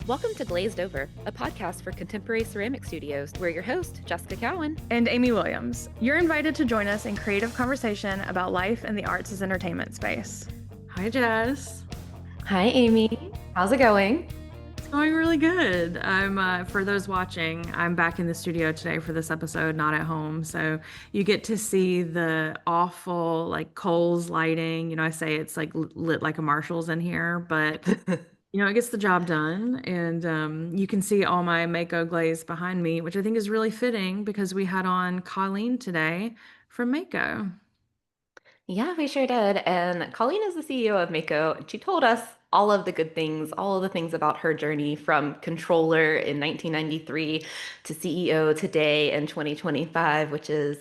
Welcome to Glazed Over, a podcast for contemporary ceramic studios. We're your host, Jessica Cowan. And Amy Williams. You're invited to join us in creative conversation about life in the arts as entertainment space. Hi, Jess. Hi, Amy. How's it going? It's going really good. For those watching, I'm back in the studio today for this episode, not at home. So you get to see the awful, like, Kohl's lighting. I say it's like lit like a Marshall's in here, but it gets the job done. And you can see all my Mayco glaze behind me, which I think is really fitting because we had on Colleen today from Mayco. Yeah, we sure did. And Colleen is the CEO of Mayco, and she told us all of the good things, all of the things about her journey from controller in 1993 to CEO today in 2025, which is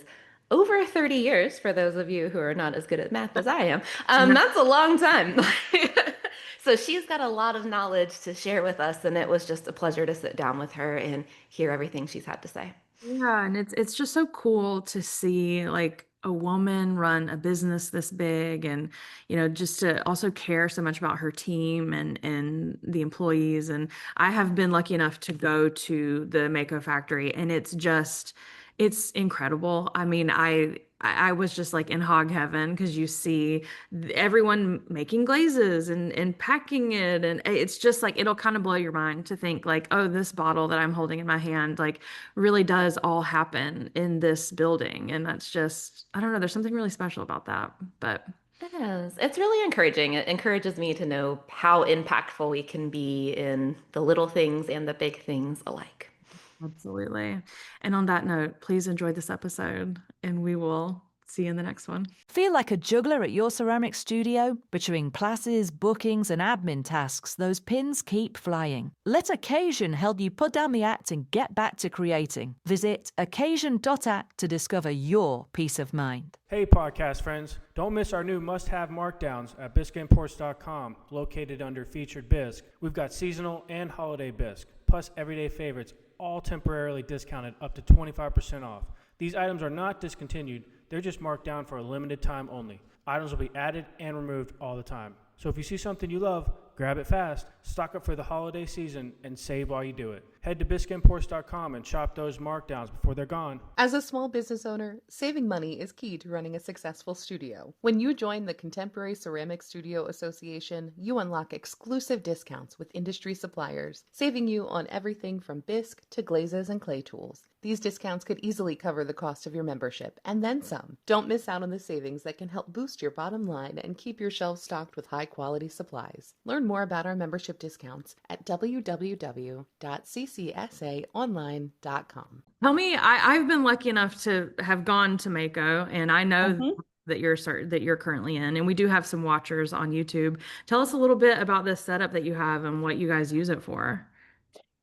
over 30 years for those of you who are not as good at math as I am. That's a long time. So she's got a lot of knowledge to share with us, and it was just a pleasure to sit down with her and hear everything she's had to say. Yeah, and it's just so cool to see, like, a woman run a business this big, and just to also care so much about her team and the employees. And I have been lucky enough to go to the Mayco factory, and it's incredible. I mean, I was just like in hog heaven because you see everyone making glazes and packing it, and it's just like it'll kind of blow your mind to think like, oh, this bottle that I'm holding in my hand like really does all happen in this building. And that's just, I don't know, there's something really special about that. But It is. It's really encouraging. It encourages me to know how impactful we can be in the little things and the big things alike. absolutely. And on that note, please enjoy this episode, and we will see you in the next one. Feel like a juggler at your ceramic studio? Between classes, bookings, and admin tasks, those pins keep flying. Let Occasion help you put down the act and get back to creating. Visit occasion.act to discover your peace of mind. Hey podcast friends, don't miss our new must-have markdowns at biscuitimports.com, located under Featured Bisque. We've got seasonal and holiday bisque, plus everyday favorites, all temporarily discounted up to 25% off. These items are not discontinued, they're just marked down for a limited time only. Items will be added and removed all the time. So if you see something you love, grab it fast, stock up for the holiday season, and save while you do it. Head to biscuitimports.com and shop those markdowns before they're gone. As a small business owner, saving money is key to running a successful studio. When you join the Contemporary Ceramic Studio Association, you unlock exclusive discounts with industry suppliers, saving you on everything from bisque to glazes and clay tools. These discounts could easily cover the cost of your membership, and then some. Don't miss out on the savings that can help boost your bottom line and keep your shelves stocked with high-quality supplies. Learn more about our membership discounts at www.ccsaonline.com. Tell me, I've been lucky enough to have gone to Mayco, and I know that you're currently in, and we do have some watchers on YouTube. Tell us a little bit about this setup that you have and what you guys use it for.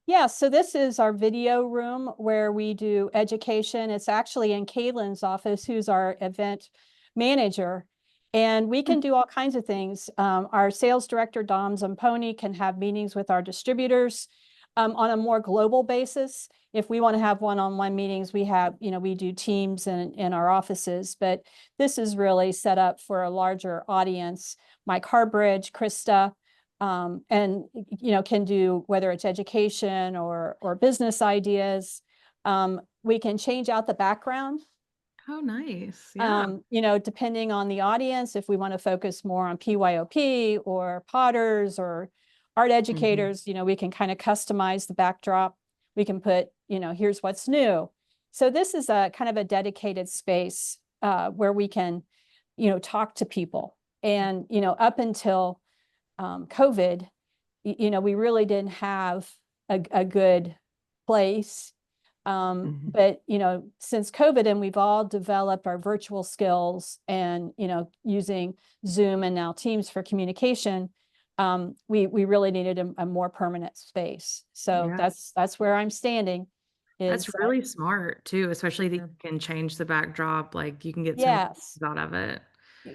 Yeah, so this is our video room where we do education. It's actually in Caitlin's office, who's our event manager. And we can do all kinds of things. Our sales director, Dom Zamponi, can have meetings with our distributors on a more global basis. If we want to have one-on-one meetings, we do teams in our offices, but this is really set up for a larger audience. Mike Harbridge, Krista, and can do whether it's education or business ideas. We can change out the background. Oh, nice. Yeah. Depending on the audience, if we want to focus more on PYOP or potters or art educators, we can kind of customize the backdrop. We can put, here's what's new. So this is a kind of a dedicated space where we can, talk to people. And, up until COVID, we really didn't have a good place. But, since COVID, and we've all developed our virtual skills and, using Zoom and now Teams for communication, we really needed a more permanent space. So that's where I'm standing. That's really smart too, especially that you can change the backdrop. Like you can get some out of it.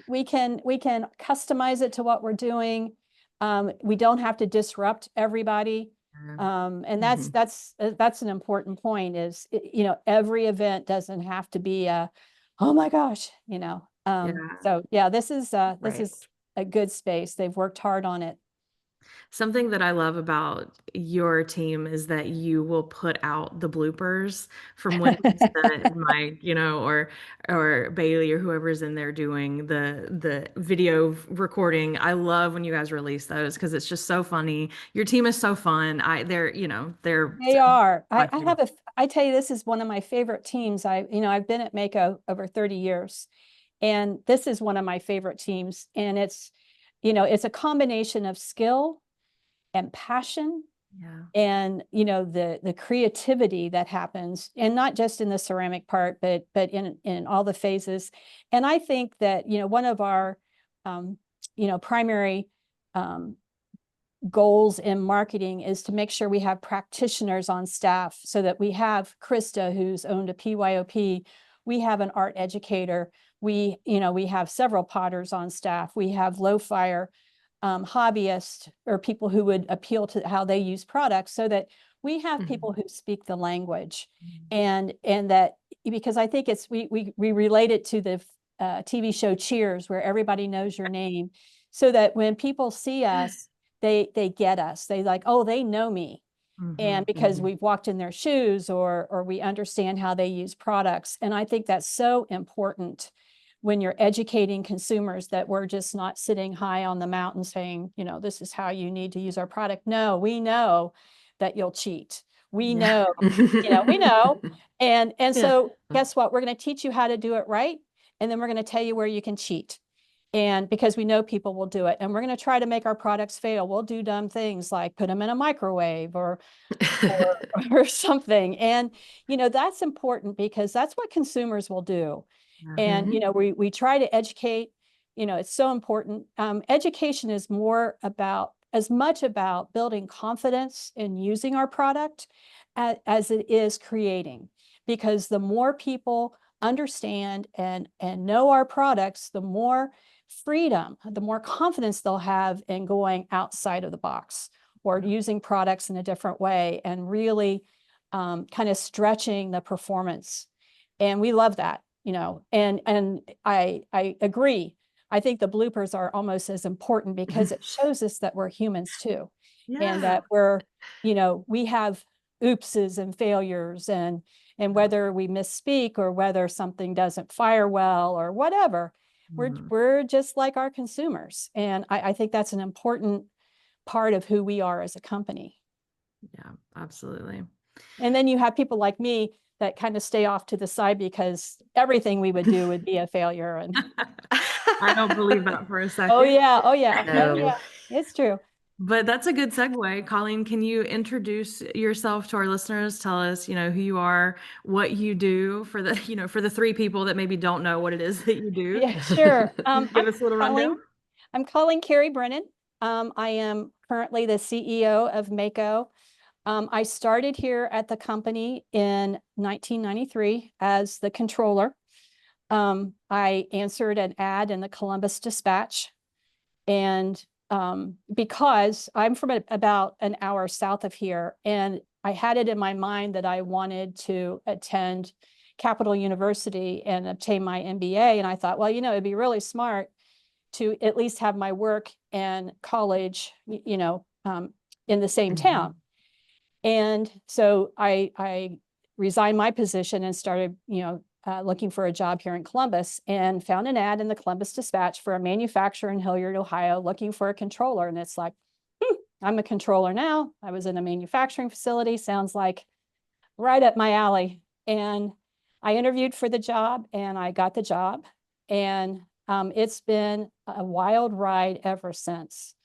We can customize it to what we're doing. We don't have to disrupt everybody. And that's an important point is, every event doesn't have to be oh my gosh, so yeah, this is a good space. They've worked hard on it. Something that I love about your team is that you will put out the bloopers from when Lisa and Mike, or Bailey or whoever's in there doing the video recording. I love when you guys release those because it's just so funny. Your team is so fun. They're They are. my I favorite. have I tell you, this is one of my favorite teams. I've been at Mayco over 30 years, and this is one of my favorite teams. And it's a combination of skill and passion Yeah. and, the creativity that happens, and not just in the ceramic part, but in all the phases. And I think that, one of our, primary, goals in marketing is to make sure we have practitioners on staff, so that we have Krista, who's owned a PYOP. We have an art educator. We have several potters on staff. We have low fire hobbyists, or people who would appeal to how they use products, so that we have people who speak the language. And that, because I think we relate it to the TV show Cheers, where everybody knows your name, so that when people see us, they get us. They like, oh, they know me. And because we've walked in their shoes, or we understand how they use products. And I think that's so important when you're educating consumers, that we're just not sitting high on the mountain saying, this is how you need to use our product. No, we know that you'll cheat. We know, we know. And Yeah. so guess what? We're going to teach you how to do it right. And then we're going to tell you where you can cheat. And because we know people will do it, and we're going to try to make our products fail. We'll do dumb things like put them in a microwave or something. And, that's important, because that's what consumers will do. And, we try to educate, it's so important. Education is as much about building confidence in using our product as it is creating, because the more people understand and know our products, the more freedom, the more confidence they'll have in going outside of the box, or using products in a different way, and really kind of stretching the performance. And we love that, and I agree. I think the bloopers are almost as important, because it shows us that we're humans too. And that we have oopses and failures, and whether we misspeak, or whether something doesn't fire well, or whatever, we're just like our consumers. And I think that's an important part of who we are as a company. Yeah, absolutely. And then you have people like me that kind of stay off to the side, because everything we would do would be a failure. And I don't believe that for a second. oh yeah, oh yeah, No. oh yeah, it's true. But that's a good segue. Colleen, can you introduce yourself to our listeners? Tell us, who you are, what you do, for the three people that maybe don't know what it is that you do. Yeah, sure. Give us a little rundown. I'm Colleen Carey Brennan. I am currently the CEO of Mayco. I started here at the company in 1993 as the controller. I answered an ad in the Columbus Dispatch, and because I'm from about an hour south of here, and I had it in my mind that I wanted to attend Capital University and obtain my MBA. And I thought, well, it'd be really smart to at least have my work and college, in the same town. And so I resigned my position and started, looking for a job here in Columbus, and found an ad in the Columbus Dispatch for a manufacturer in Hilliard, Ohio, looking for a controller. And it's like, I'm a controller now. I was in a manufacturing facility. Sounds like right up my alley. And I interviewed for the job, and I got the job. And it's been a wild ride ever since.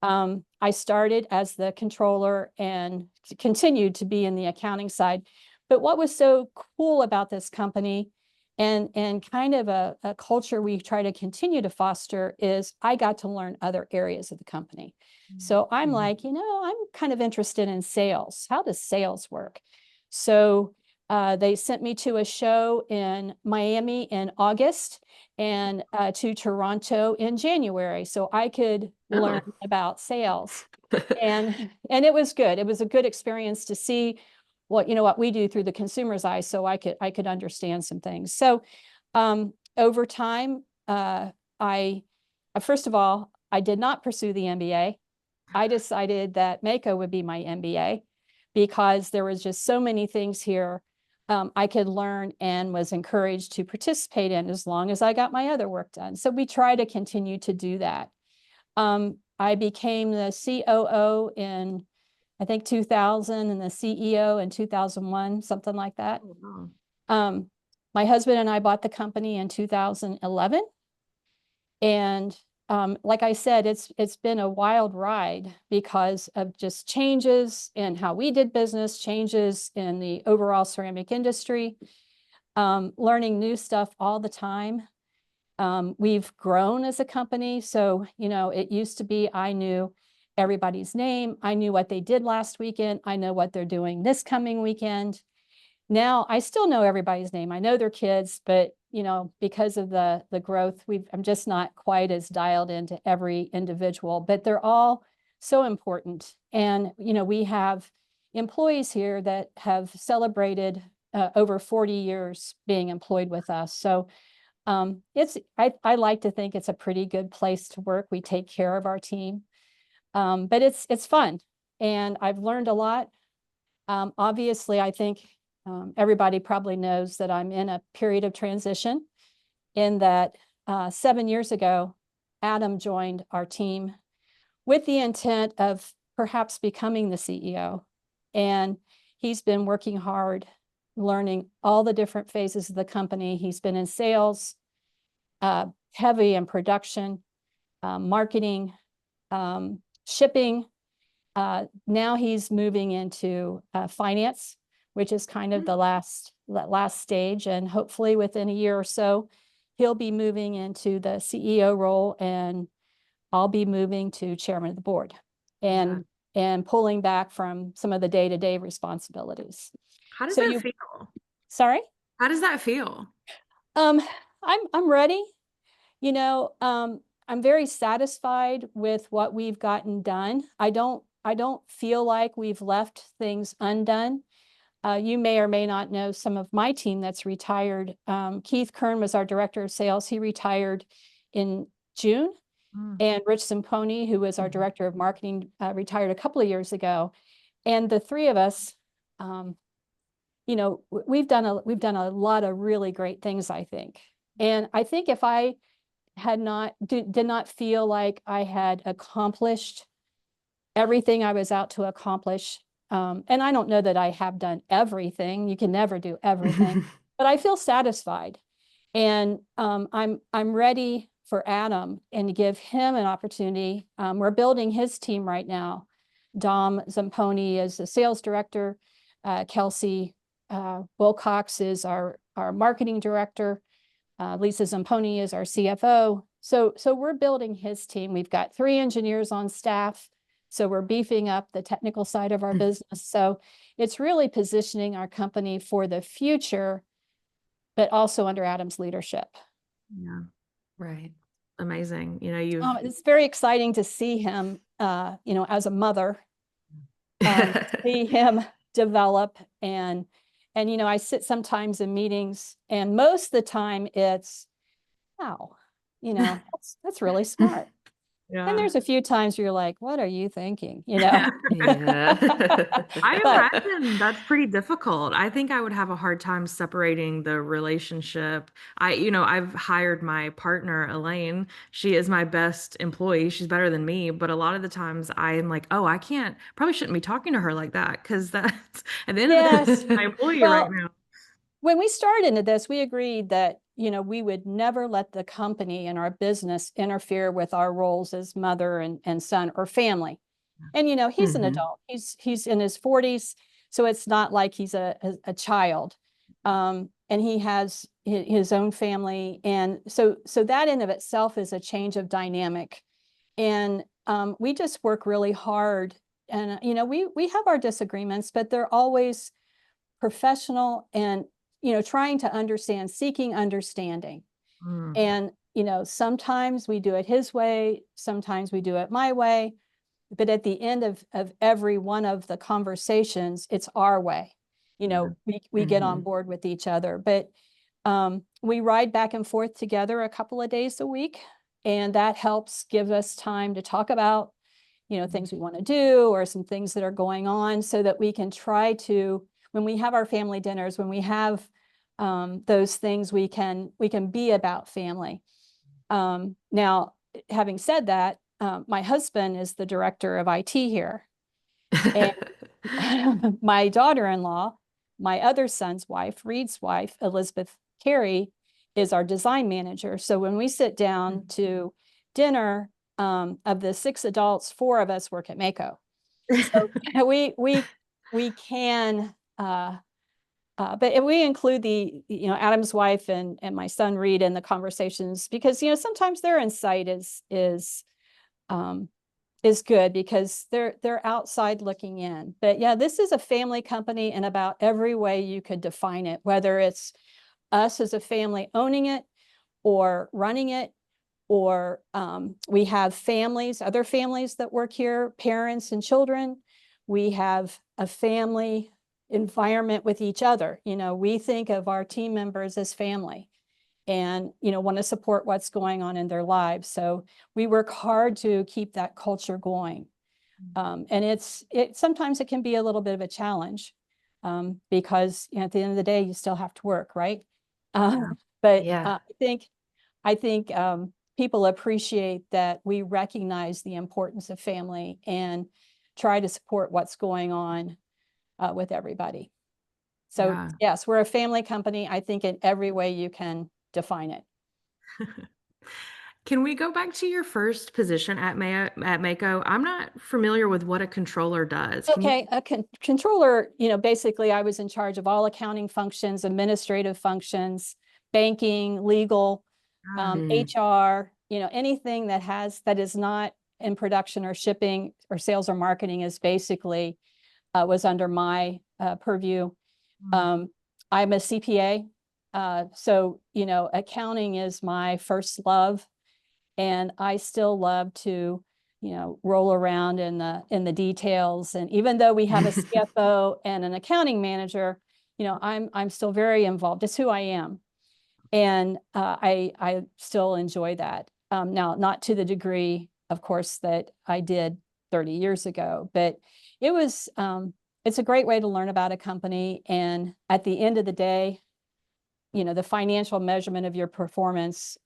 I started as the controller and continued to be in the accounting side. But what was so cool about this company, and kind of a culture we try to continue to foster, is I got to learn other areas of the company. So I'm like, I'm kind of interested in sales. How does sales work? So they sent me to a show in Miami in August, and to Toronto in January, so I could learn about sales. And it was good. It was a good experience to see what we do through the consumer's eyes, so I could understand some things. So over time, I first of all, I did not pursue the MBA. I decided that Mayco would be my MBA because there was just so many things here I could learn and was encouraged to participate in as long as I got my other work done. So we try to continue to do that. I became the COO in, I think, 2000 and the CEO in 2001, something like that. Oh, wow. My husband and I bought the company in 2011. And like I said, it's been a wild ride because of just changes in how we did business, changes in the overall ceramic industry, learning new stuff all the time. We've grown as a company. So, it used to be I knew everybody's name. I knew what they did last weekend. I know what they're doing this coming weekend. Now I still know everybody's name. I know their kids, but because of the growth, I'm just not quite as dialed into every individual, but they're all so important. And we have employees here that have celebrated over 40 years being employed with us. So I like to think it's a pretty good place to work. We take care of our team, but it's fun, and I've learned a lot. Obviously, I think everybody probably knows that I'm in a period of transition in that 7 years ago, Adam joined our team with the intent of perhaps becoming the CEO. And he's been working hard, learning all the different phases of the company. He's been in sales, heavy in production, marketing, shipping. Now he's moving into finance, which is kind of the last stage. And hopefully within a year or so, he'll be moving into the CEO role, and I'll be moving to chairman of the board and pulling back from some of the day-to-day responsibilities. How does So that feel? Sorry? How does that feel? I'm ready. I'm very satisfied with what we've gotten done. I don't feel like we've left things undone. You may or may not know some of my team that's retired. Keith Kern was our director of sales. He retired in June. And Rich Zimponi, who was our director of marketing, retired a couple of years ago. And the three of us, we've done a lot of really great things, I think. And I think if I did not feel like I had accomplished everything I was out to accomplish, and I don't know that I have done everything. You can never do everything, but I feel satisfied. And I'm ready for Adam and to give him an opportunity. We're building his team right now. Dom Zamponi is the sales director. Kelsey Wilcox is our marketing director. Lisa Zamponi is our CFO. So we're building his team. We've got 3 engineers on staff. So we're beefing up the technical side of our business. So it's really positioning our company for the future, but also under Adam's leadership. Yeah. Right. Amazing. It's very exciting to see him, as a mother, see him develop. And I sit sometimes in meetings, and most of the time it's, wow, that's really smart. Yeah. And there's a few times where you're like, what are you thinking? Yeah. I But- imagine that's pretty difficult. I think I would have a hard time separating the relationship. I've hired my partner, Elaine. She is my best employee. She's better than me. But a lot of the times I'm like, oh, probably shouldn't be talking to her like that, because that's at the end of the day, she's my employee right now. When we started into this, we agreed that, we would never let the company and our business interfere with our roles as mother and son or family. And, he's an adult. He's in his 40s. So it's not like he's a child. And he has his own family. And so that in of itself is a change of dynamic. And we just work really hard. And, we have our disagreements, but they're always professional and trying to understand, seeking understanding. And, sometimes we do it his way, sometimes we do it my way. But at the end of every one of the conversations, it's our way. We get on board with each other. But we ride back and forth together a couple of days a week. And that helps give us time to talk about things we want to do or some things that are going on, so that we can try to, when we have our family dinners, when we have those things, we can be about family. Now, having said that, my husband is the director of IT here. And my daughter-in-law, my other son's wife, Reed's wife, Elizabeth Carey, is our design manager. So when we sit down to dinner, of the 6 adults, 4 of us work at Mayco. So we can, but if we include Adam's wife and my son Reed in the conversations, because sometimes their insight is good, because they're outside looking in. But yeah, this is a family company in about every way you could define it, whether it's us as a family owning it or running it, or we have other families that work here, parents and children. We have a family environment with each other. We think of our team members as family, and want to support what's going on in their lives. So we work hard to keep that culture going. And sometimes it can be a little bit of a challenge, because at the end of the day, you still have to work, right? But Yeah. I think people appreciate that we recognize the importance of family and try to support what's going on with everybody. So Yeah. yes, we're a family company, I think, in every way you can define it. Can we go back to your first position at Mayco? I'm not familiar with what a controller does. Can you? Okay, a controller, basically I was in charge of all accounting functions, administrative functions, banking, legal, HR, anything that is not in production or shipping or sales or marketing is basically was under my purview. I'm a CPA, so accounting is my first love, and I still love to roll around in the details. And even though we have a CFO and an accounting manager, I'm still very involved. It's who I am. And I still enjoy that. Now, not to the degree, of course, that I did 30 years ago, but it's a great way to learn about a company. And at the end of the day, the financial measurement of your performance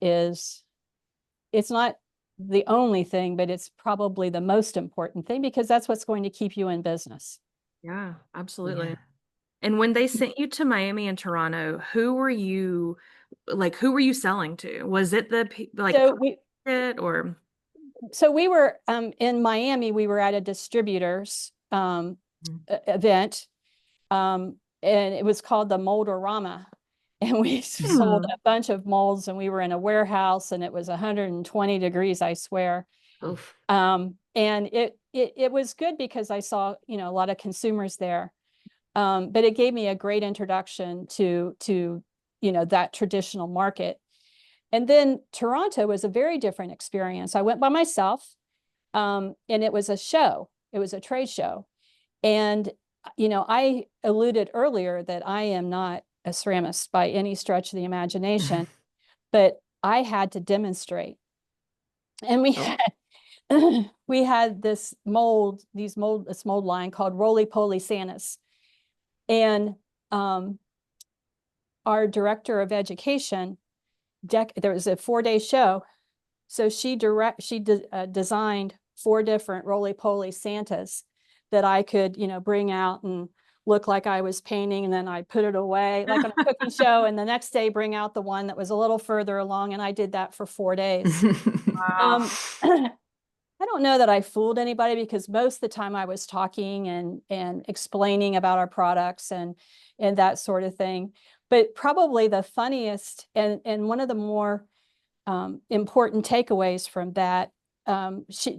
it's not the only thing, but it's probably the most important thing, because that's what's going to keep you in business. Yeah, absolutely. Yeah. And when they sent you to Miami and Toronto, who were you selling to? Was it or? So we were in Miami, we were at a distributor's event, and it was called the Moldorama. And we sold a bunch of molds, and we were in a warehouse, and it was 120 degrees, I swear. Oof. And it was good because I saw, a lot of consumers there. But it gave me a great introduction to that traditional market. And then Toronto was a very different experience. I went by myself, and it was a show. It was a trade show. And, I alluded earlier that I am not a ceramist by any stretch of the imagination, but I had to demonstrate. And we had this mold line called Roly Poly Santas. And our director of education, there was a 4-day show. So she designed 4 different Roly Poly Santas that I could, bring out and look like I was painting, and then I put it away like on a cooking show, and the next day bring out the one that was a little further along, and I did that for 4 days. Wow. I don't know that I fooled anybody, because most of the time I was talking and explaining about our products and that sort of thing. But probably the funniest and one of the more important takeaways from that,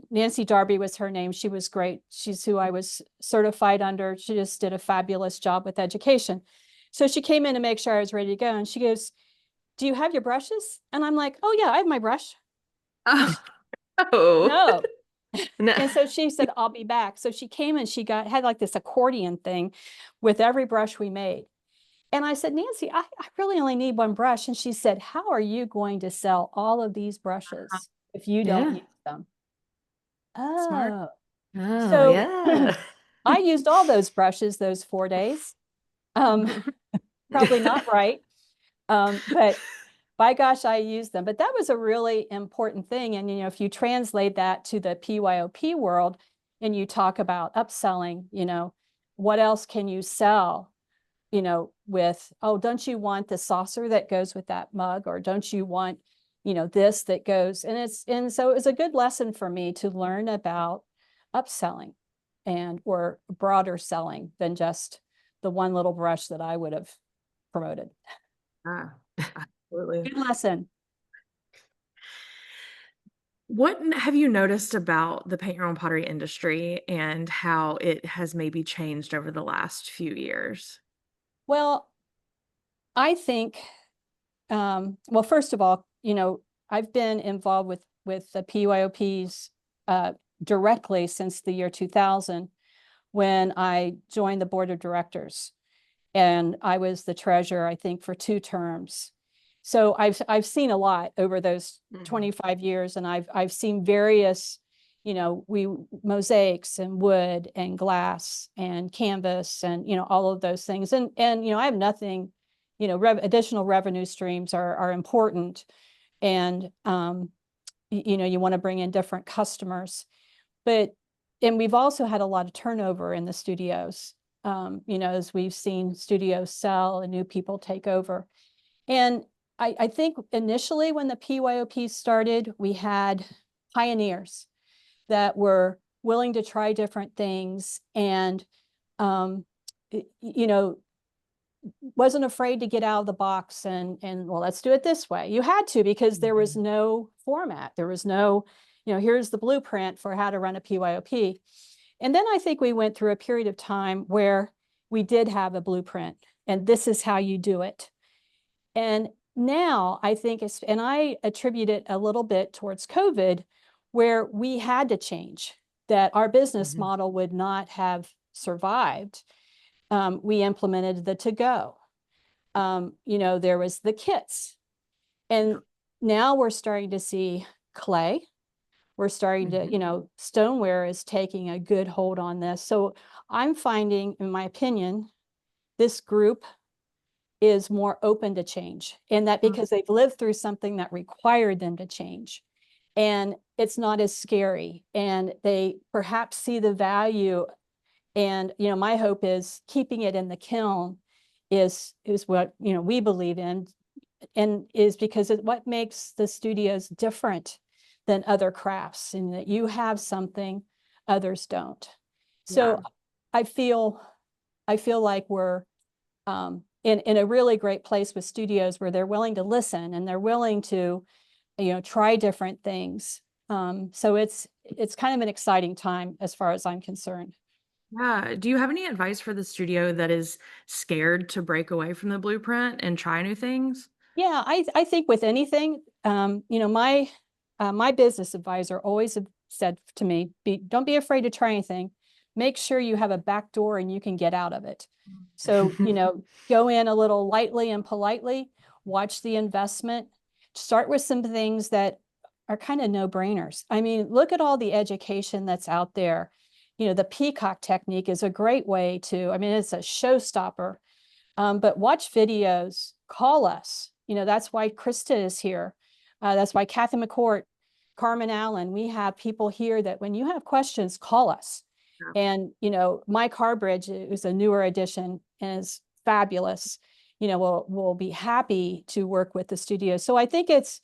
Nancy Darby was her name. She was great. She's who I was certified under. She just did a fabulous job with education. So she came in to make sure I was ready to go. And she goes, "Do you have your brushes?" And I'm like, "Oh yeah, I have my brush." Oh. No. And so she said, "I'll be back." So she came and she had like this accordion thing with every brush we made. And I said, "Nancy, I really only need 1 brush." And she said, "How are you going to sell all of these brushes if you don't Yeah. use them?" Smart. Oh, Oh, So yeah. I used all those brushes those 4 days. Probably not right. But by gosh, I used them. But that was a really important thing. And, if you translate that to the PYOP world and you talk about upselling, what else can you sell? With, oh, don't you want the saucer that goes with that mug? Or don't you want, this that goes? And so it was a good lesson for me to learn about upselling and or broader selling than just the one little brush that I would have promoted. Yeah, absolutely. Good lesson. What have you noticed about the paint your own pottery industry and how it has maybe changed over the last few years? Well, I think, well, first of all, I've been involved with the PYOPs directly since the year 2000 when I joined the board of directors. And I was the treasurer, I think, for 2 terms. So I've seen a lot over those 25 years, and I've seen various, we mosaics and wood and glass and canvas and all of those things. And I have nothing, additional revenue streams are important, and you want to bring in different customers, but and we've also had a lot of turnover in the studios. As we've seen studios sell and new people take over. And I think initially when the PYOP started, we had pioneers that were willing to try different things and, um, wasn't afraid to get out of the box and well, let's do it this way. You had to, because there was no format. There was no, here's the blueprint for how to run a PYOP. And then I think we went through a period of time where we did have a blueprint and this is how you do it. And now I think and I attribute it a little bit towards COVID, where we had to change, that our business model would not have survived. We implemented the to-go. There was the kits. And now we're starting to see clay. We're starting to, stoneware is taking a good hold on this. So I'm finding, in my opinion, this group is more open to change, and that because they've lived through something that required them to change. And it's not as scary, and they perhaps see the value. And, my hope is keeping it in the kiln is what, we believe in, and is because what makes the studios different than other crafts, and that you have something others don't. So I feel like we're in a really great place with studios where they're willing to listen and they're willing to, try different things. So it's kind of an exciting time as far as I'm concerned. Yeah. Do you have any advice for the studio that is scared to break away from the blueprint and try new things? Yeah, I think with anything, my business advisor always said to me, don't be afraid to try anything. Make sure you have a back door and you can get out of it. So, go in a little lightly and politely, watch the investment, start with some things that are kind of no-brainers. I mean, look at all the education that's out there. The peacock technique is a great way to, I mean, it's a showstopper. But watch videos, call us. That's why Krista is here. That's why Kathy McCourt, Carmen Allen, we have people here that when you have questions, call us. And, Mike Harbridge is a newer addition and is fabulous. We'll be happy to work with the studio. So I think it's,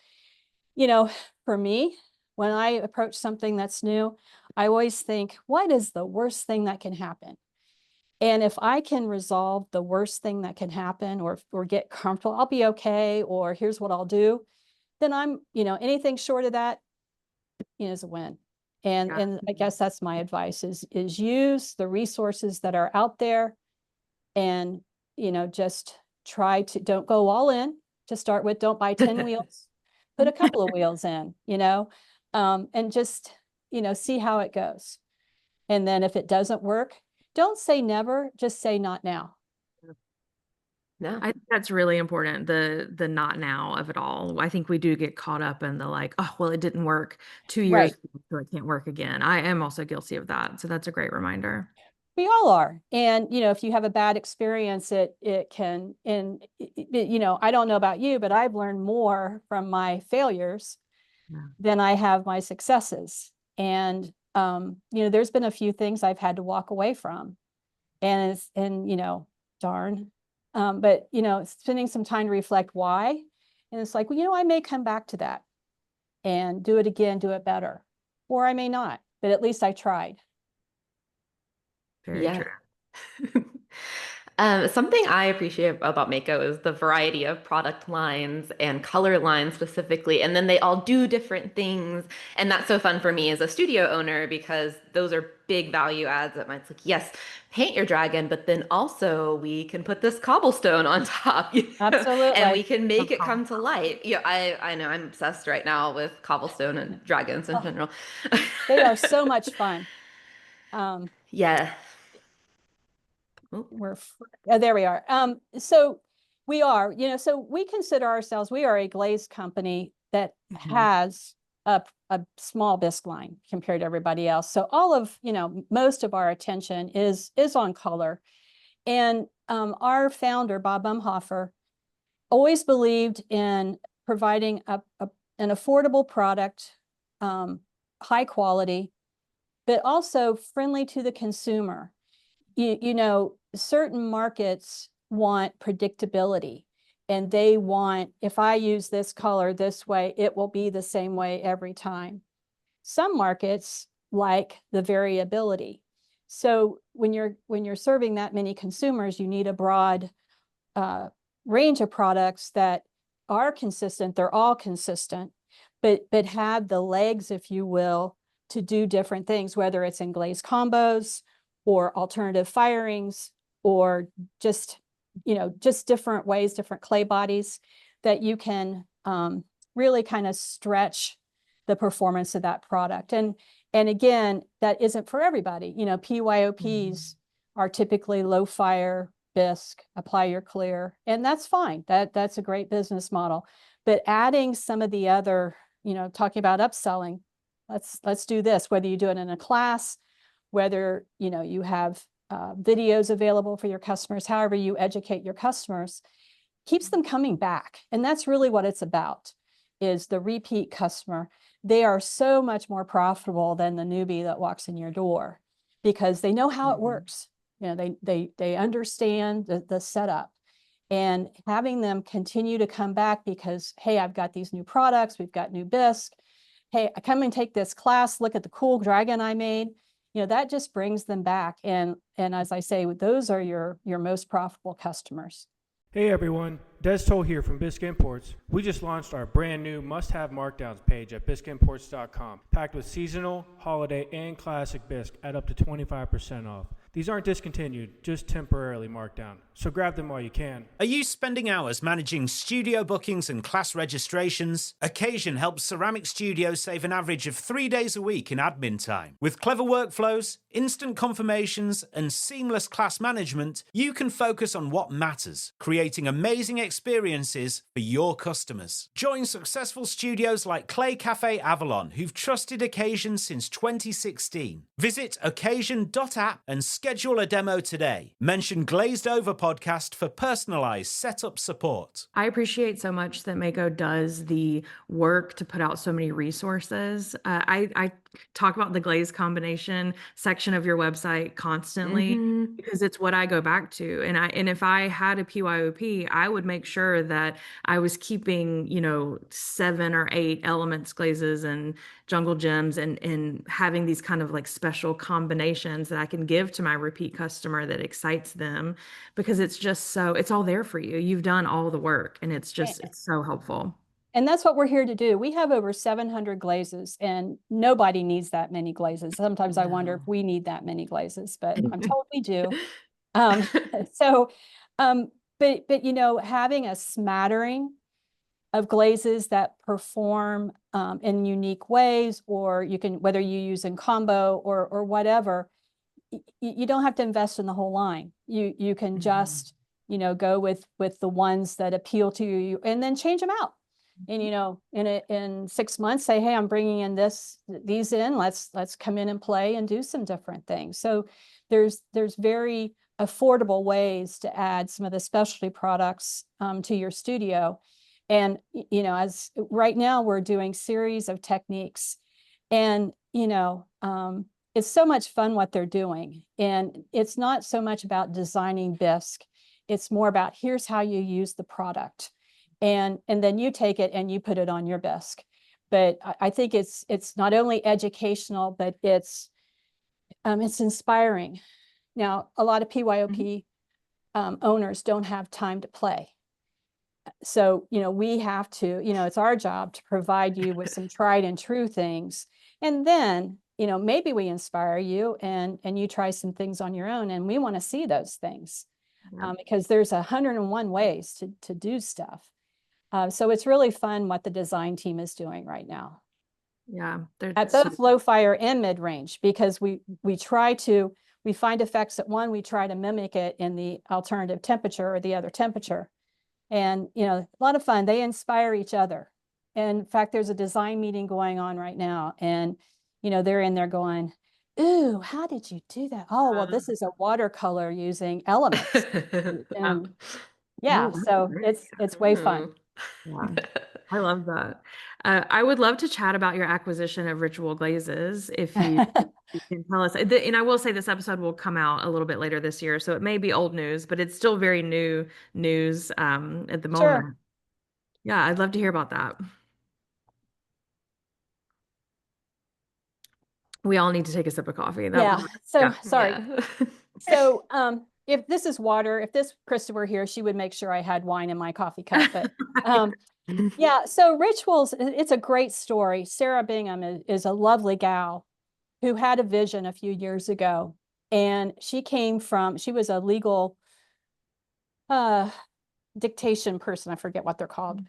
for me, when I approach something that's new, I always think, what is the worst thing that can happen? And if I can resolve the worst thing that can happen or get comfortable, I'll be okay, or here's what I'll do, then I'm, anything short of that is a win. And I guess that's my advice is use the resources that are out there and, just don't go all in to start with. Don't buy 10 wheels, put a couple of wheels in, and just, see how it goes. And then if it doesn't work, don't say never, just say not now. No. I think that's really important, the not now of it all. I think we do get caught up in the like, oh, well, it didn't work 2 years Right. ago, so it can't work again. I am also guilty of that. So that's a great reminder. We all are. And, if you have a bad experience, it can, and, I don't know about you, but I've learned more from my failures Yeah. than I have my successes. And, there's been a few things I've had to walk away from. And darn. But, spending some time to reflect why. And it's like, well, I may come back to that and do it again, do it better. Or I may not, but at least I tried. Very Yeah. true. Something I appreciate about Mako is the variety of product lines and color lines specifically, and then they all do different things. And that's so fun for me as a studio owner because those are big value adds. That might like, yes, paint your dragon, but then also we can put this cobblestone on top, and we Absolutely. can Love make it come to cobblestone. life. I know I'm obsessed right now with cobblestone and dragons in Oh, general. they are so much fun. Um, Yeah. Oh, there we are. So we are, so we consider ourselves, we are a glazed company that has a small bisque line compared to everybody else. So all of, most of our attention is on color. And our founder, Bob Umhofer, always believed in providing an affordable product, high quality, but also friendly to the consumer. Certain markets want predictability, and they want, if I use this color this way, it will be the same way every time. Some markets like the variability. So when you're serving that many consumers, you need a broad range of products that are consistent. They're all consistent, but have the legs, if you will, to do different things, whether it's in glazed combos or alternative firings, or just different ways, different clay bodies that you can really kind of stretch the performance of that product. And again, that isn't for everybody. PYOPs are typically low fire bisque, apply your clear, and that's fine. That's a great business model. But adding some of the other, talking about upselling, let's do this, whether you do it in a class, whether you have videos available for your customers, however you educate your customers, keeps them coming back. And that's really what it's about, is the repeat customer. They are so much more profitable than the newbie that walks in your door because they know how it works. They understand the setup, and having them continue to come back because, hey, I've got these new products, we've got new bisque. Hey, I come and take this class, look at the cool dragon I made. That just brings them back. And as I say, those are your most profitable customers. Hey everyone, Des Toll here from Bisque Imports. We just launched our brand new must-have markdowns page at bisqueimports.com, packed with seasonal, holiday, and classic bisque at up to 25% off. These aren't discontinued, just temporarily marked down. So grab them while you can. Are you spending hours managing studio bookings and class registrations? Occasion helps ceramic studios save an average of 3 days a week in admin time. With clever workflows, instant confirmations, and seamless class management, you can focus on what matters, creating amazing experiences for your customers. Join successful studios like Clay Cafe Avalon, who've trusted Occasion since 2016. Visit occasion.app and schedule a demo today. Mention Glazed Over podcast for personalized setup support. I appreciate so much that Mako does the work to put out so many resources. I talk about the glaze combination section of your website constantly because it's what I go back to. And if I had a PYOP, I would make sure that I was keeping, 7 or 8 elements glazes and jungle gems and having these kind of like special combinations that I can give to my repeat customer that excites them, because it's all there for you. You've done all the work, and it's so helpful. And that's what we're here to do. We have over 700 glazes, and nobody needs that many glazes. Sometimes I wonder if we need that many glazes, but I'm told we do. So, but having a smattering of glazes that perform in unique ways, or you can, whether you use in combo or whatever, you don't have to invest in the whole line. You can just go with the ones that appeal to you, and then change them out. And in 6 months, say, hey, I'm bringing in these in. Let's come in and play and do some different things. So there's very affordable ways to add some of the specialty products to your studio. And as right now we're doing series of techniques, and it's so much fun what they're doing. And it's not so much about designing bisque. It's more about here's how you use the product. And then you take it and you put it on your bisque. But I think it's not only educational, but it's inspiring. Now, a lot of PYOP owners don't have time to play. So, we have to, it's our job to provide you with some tried and true things. And then, maybe we inspire you and you try some things on your own, and we want to see those things because there's 101 ways to do stuff. So it's really fun what the design team is doing right now. Yeah. At both low fire and mid range, because we find effects at one, we try to mimic it in the alternative temperature or the other temperature. And, a lot of fun. They inspire each other. And in fact, there's a design meeting going on right now. And, they're in there going, ooh, how did you do that? Oh, well, this is a watercolor using elements. And yeah, so it's way fun. Yeah, I love that. I would love to chat about your acquisition of Ritual Glazes if you can tell us. And I will say this episode will come out a little bit later this year, so it may be old news, but it's still very new news at the moment. Sure. Yeah, I'd love to hear about that. We all need to take a sip of coffee. Sorry. Yeah. So if this is water, if this Krista were here, she would make sure I had wine in my coffee cup. But yeah, so Rituals, it's a great story. Sarah Bingham is a lovely gal who had a vision a few years ago. And she was a legal dictation person. I forget what they're called.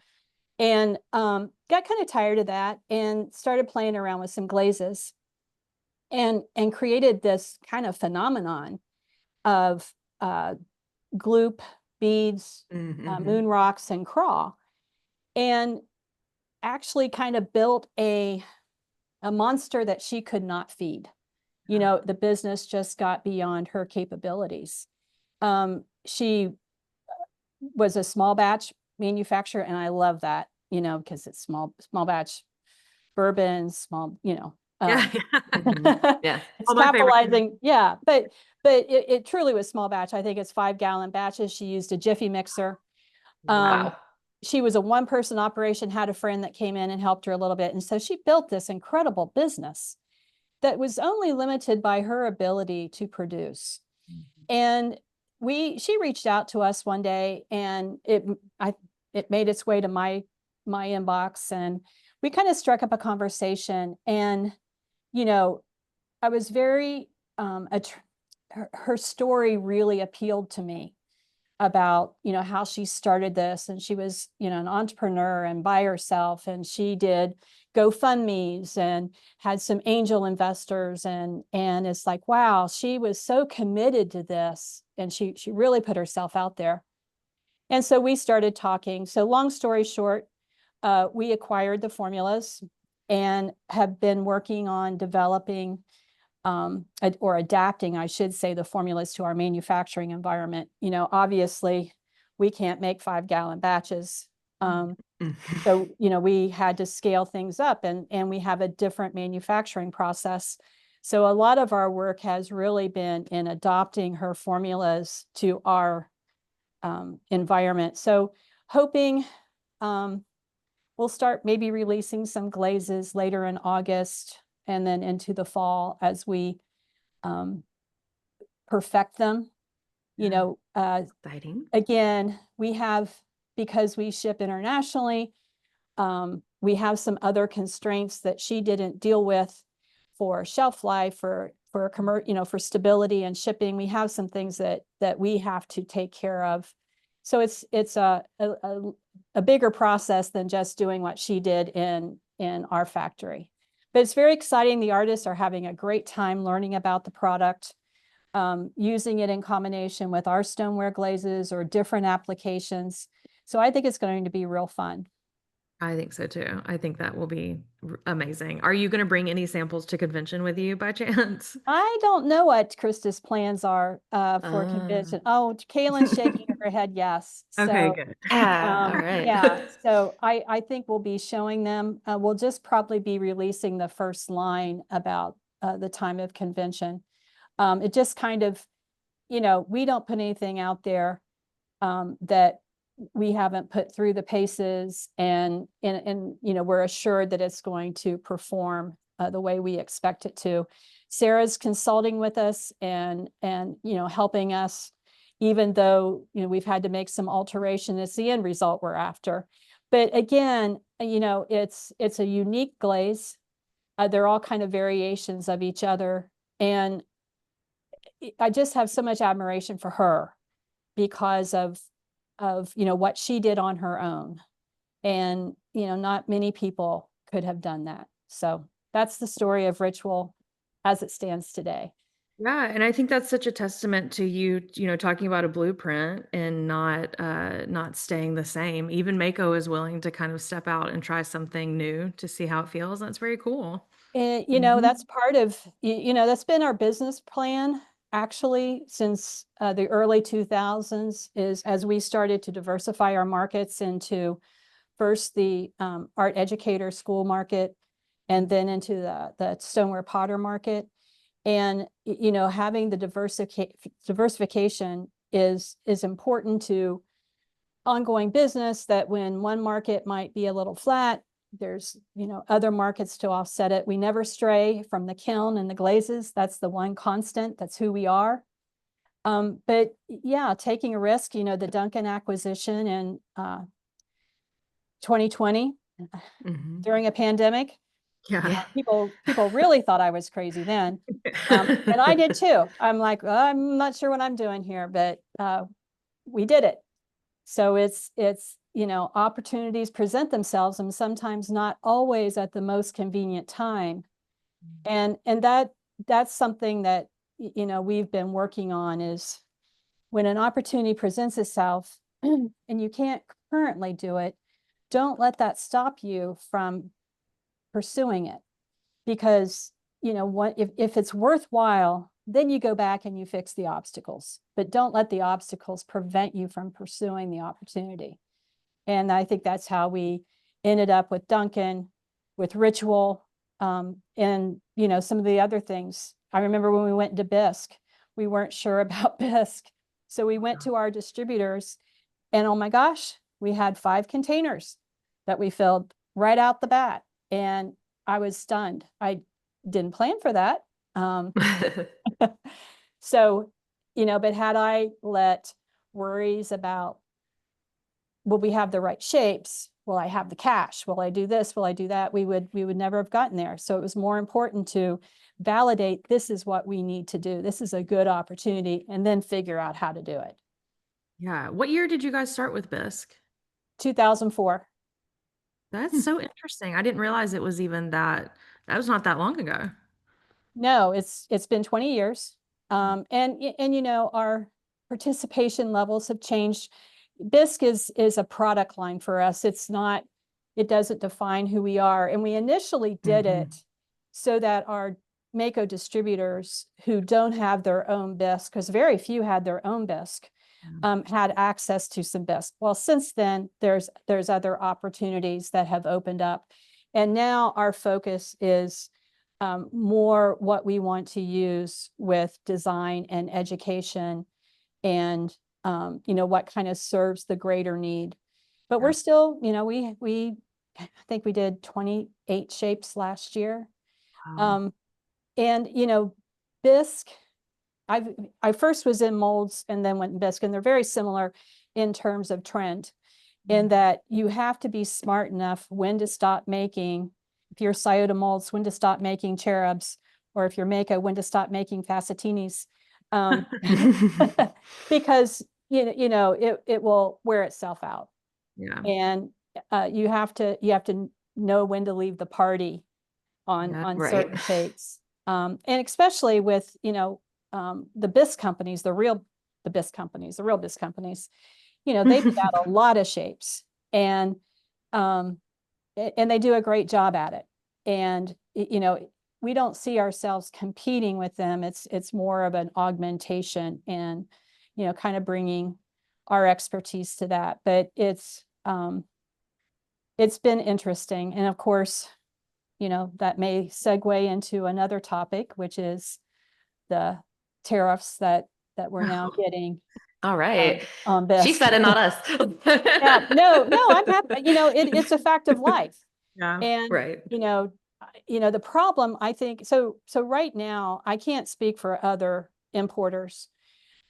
And got kind of tired of that and started playing around with some glazes and created this kind of phenomenon of gloop, beads, moon rocks, and craw, and actually kind of built a monster that she could not feed. The business just got beyond her capabilities. She was a small batch manufacturer, and I love that, because it's small batch bourbon, small, Yeah. It's capitalizing. Yeah. But it truly was small batch. I think it's 5-gallon batches. She used a Jiffy mixer. Wow. She was a one-person operation, had a friend that came in and helped her a little bit. And so she built this incredible business that was only limited by her ability to produce. And she reached out to us one day, and it made its way to my inbox, and we kind of struck up a conversation. And I was very her story really appealed to me about how she started this, and she was an entrepreneur and by herself, and she did GoFundMe's and had some angel investors, and it's like, wow, she was so committed to this, and she really put herself out there. And so we started talking. So long story short, we acquired the formulas and have been working on developing or adapting, I should say, the formulas to our manufacturing environment. Obviously, we can't make 5-gallon batches. So, we had to scale things up, and we have a different manufacturing process. So a lot of our work has really been in adopting her formulas to our environment. So hoping we'll start maybe releasing some glazes later in August and then into the fall as we perfect them. Exciting. Again, we have, because we ship internationally, we have some other constraints that she didn't deal with for shelf life, for stability and shipping. We have some things that we have to take care of. So it's a bigger process than just doing what she did in our factory. But it's very exciting. The artists are having a great time learning about the product. using it in combination with our stoneware glazes or different applications. So I think it's going to be real fun. I think so too. I think that will be amazing. Are you going to bring any samples to convention with you by chance? I don't know what Krista's plans are for Uh, convention. Oh, Kaylin's shaking her head yes. Okay, So good. yeah, all right. yeah, so I think we'll be showing them. We'll just probably be releasing the first line about the time of convention. It just kind of, we don't put anything out there that we haven't put through the paces, and we're assured that it's going to perform the way we expect it to. Sarah's consulting with us and helping us, even though we've had to make some alteration. It's the end result we're after. But again, it's a unique glaze. They're all kind of variations of each other, and I just have so much admiration for her because of what she did on her own. And not many people could have done that. So that's the story of Ritual as it stands today. Yeah, and I think that's such a testament to you, talking about a blueprint and not staying the same. Even Mako is willing to kind of step out and try something new to see how it feels. That's very cool. And Mhm. that's part of that's been our business plan actually since the early 2000s, is as we started to diversify our markets into first the art educator school market, and then into the stoneware potter market. And having the diversification is important to ongoing business, that when one market might be a little flat, there's other markets to offset it. We never stray from the kiln and the glazes. That's the one constant. That's who we are. But yeah, taking a risk, the Duncan acquisition in 2020 Mhm. during a pandemic. Yeah. People really thought I was crazy then. And I did too. I'm like, well, I'm not sure what I'm doing here, but we did it. So it's opportunities present themselves, and sometimes not always at the most convenient time. And that's something that we've been working on, is when an opportunity presents itself and you can't currently do it, don't let that stop you from pursuing it. Because what if it's worthwhile, then you go back and you fix the obstacles, but don't let the obstacles prevent you from pursuing the opportunity. And I think that's how we ended up with Duncan, with Ritual, and some of the other things. I remember when we went into Bisque, we weren't sure about Bisque, so we went to our distributors, and oh my gosh, we had 5 containers that we filled right out the bat, and I was stunned. I didn't plan for that. So, but had I let worries about, will we have the right shapes? Will I have the cash? Will I do this? Will I do that? We would never have gotten there. So it was more important to validate, this is what we need to do. This is a good opportunity, and then figure out how to do it. Yeah. What year did you guys start with Bisque? 2004. That's so interesting. I didn't realize it was even that was not that long ago. No, it's been 20 years. And our participation levels have changed. Bisque is a product line for us. It doesn't define who we are. And we initially did it so that our Mayco distributors who don't have their own Bisque, because very few had their own Bisque, had access to some Bisque. Well, since then, there's other opportunities that have opened up. And now our focus is more what we want to use with design and education, and what kind of serves the greater need. But we're still, we I think we did 28 shapes last year. Wow. And Bisque, I first was in molds and then went in Bisque, and they're very similar in terms of trend, in that you have to be smart enough when to stop making, if you're Scioto molds, when to stop making cherubs, or if you're Mayco, when to stop making facetinis. Because it will wear itself out. Yeah. And you have to know when to leave the party on Yeah. Right. certain shapes. And especially with the bisque companies, the real bisque companies, you know, they put out a lot of shapes, and they do a great job at it. And you know, we don't see ourselves competing with them. It's more of an augmentation, and you know, kind of bringing our expertise to that. But it's been interesting, and of course, you know, that may segue into another topic, which is the tariffs that we're now getting All right. on She bisque. said it, not us. Yeah, no, I'm happy. You know, it's a fact of life. Yeah. And, Right. you know, the problem, I think, so right now, I can't speak for other importers,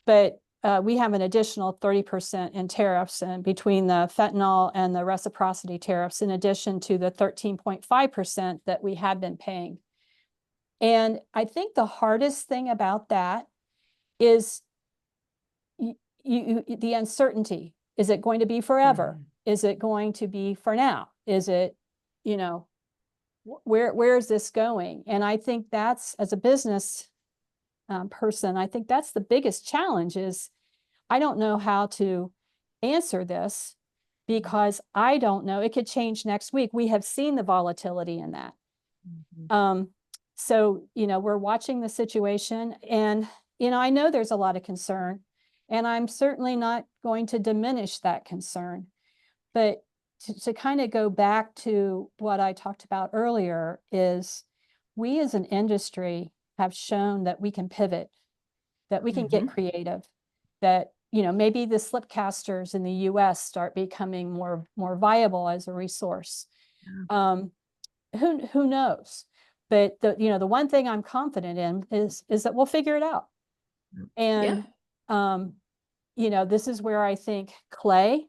but we have an additional 30% in tariffs, and between the fentanyl and the reciprocity tariffs, in addition to the 13.5% that we had been paying. And I think the hardest thing about that is the uncertainty. Is it going to be forever? Is it going to be for now? Is it, you know, where is this going? And I think that's, as a business person, I think that's the biggest challenge. Is I don't know how to answer this, because I don't know. It could change next week. We have seen the volatility in that. So, you know, we're watching the situation, and, you know, I know there's a lot of concern, and I'm certainly not going to diminish that concern. But to kind of go back to what I talked about earlier, is we as an industry have shown that we can pivot, that we can get creative, that, you know, maybe the slip casters in the US start becoming more viable as a resource. Who knows? But you know, the one thing I'm confident in is that we'll figure it out. And you know, this is where I think clay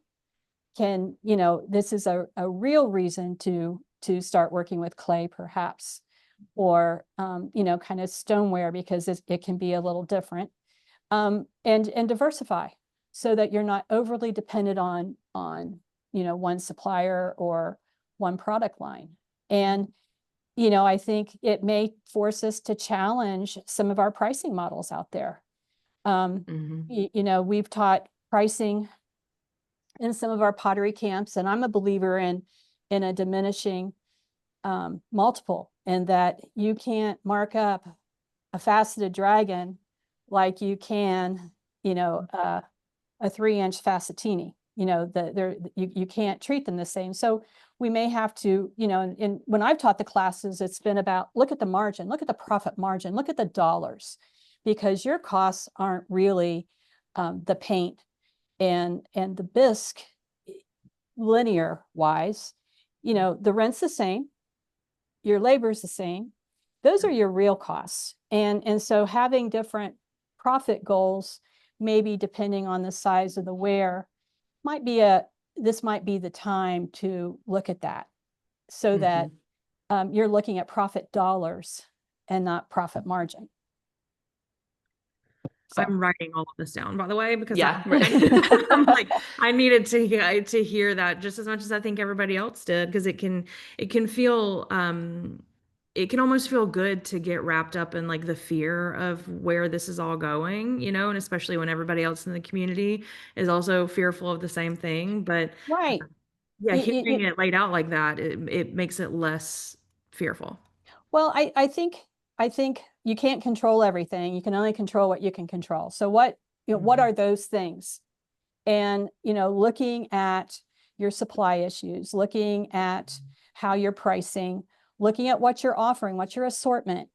can, you know, this is a real reason to start working with clay, perhaps, or you know, kind of stoneware, because it can be a little different. And diversify, so that you're not overly dependent on you know, one supplier or one product line. And you know, I think it may force us to challenge some of our pricing models out there. You know, we've taught pricing in some of our pottery camps, and I'm a believer in a diminishing multiple, and that you can't mark up a faceted dragon like you can, you know, a 3-inch facetini. You know, you can't treat them the same. So we may have to, you know, and when I've taught the classes, it's been about, look at the margin, look at the profit margin, look at the dollars, because your costs aren't really the paint and the bisque linear wise. You know, the rent's the same, your labor's the same. Those are your real costs. And so having different profit goals, maybe depending on the size of the wear, this might be the time to look at that, so that you're looking at profit dollars and not profit margin. So. I'm writing all of this down, by the way, because Yeah, I'm like, I needed to hear that just as much as I think everybody else did, because it can feel it can almost feel good to get wrapped up in like the fear of where this is all going, you know, and especially when everybody else in the community is also fearful of the same thing. But right. Yeah, hearing it laid out like that, it makes it less fearful. Well, I think you can't control everything. You can only control what you can control. So what, you know, what are those things? And, you know, looking at your supply issues, looking at how you're pricing, looking at what you're offering, what's your assortment.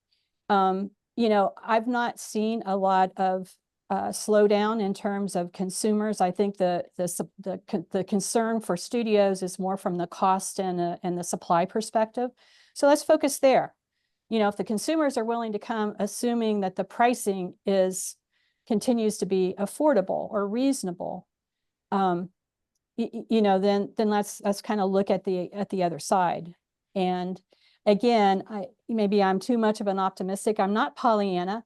You know, I've not seen a lot of slowdown in terms of consumers. I think the concern for studios is more from the cost and the supply perspective. So let's focus there. You know, if the consumers are willing to come, assuming that the pricing continues to be affordable or reasonable, you know, then let's kind of look at the other side. And again, maybe I'm too much of an optimistic. I'm not Pollyanna,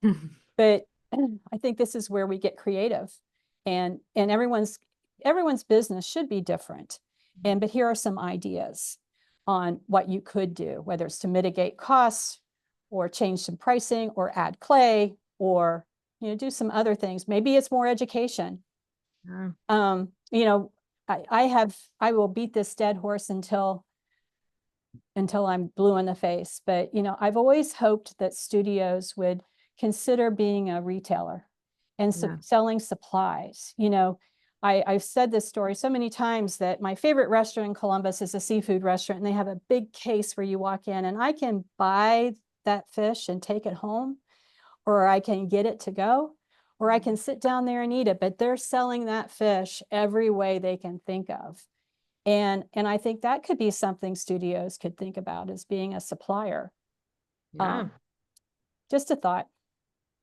but I think this is where we get creative, and everyone's business should be different. But here are some ideas on what you could do, whether it's to mitigate costs, or change some pricing, or add clay, or do some other things. Maybe it's more education. Yeah. You know, I will beat this dead horse until I'm blue in the face. But, I've always hoped that studios would consider being a retailer and selling supplies. I've said this story so many times that my favorite restaurant in Columbus is a seafood restaurant, and they have a big case where you walk in and I can buy that fish and take it home, or I can get it to go, or I can sit down there and eat it, but they're selling that fish every way they can think of. And I think that could be something studios could think about, as being a supplier. Yeah. Just a thought.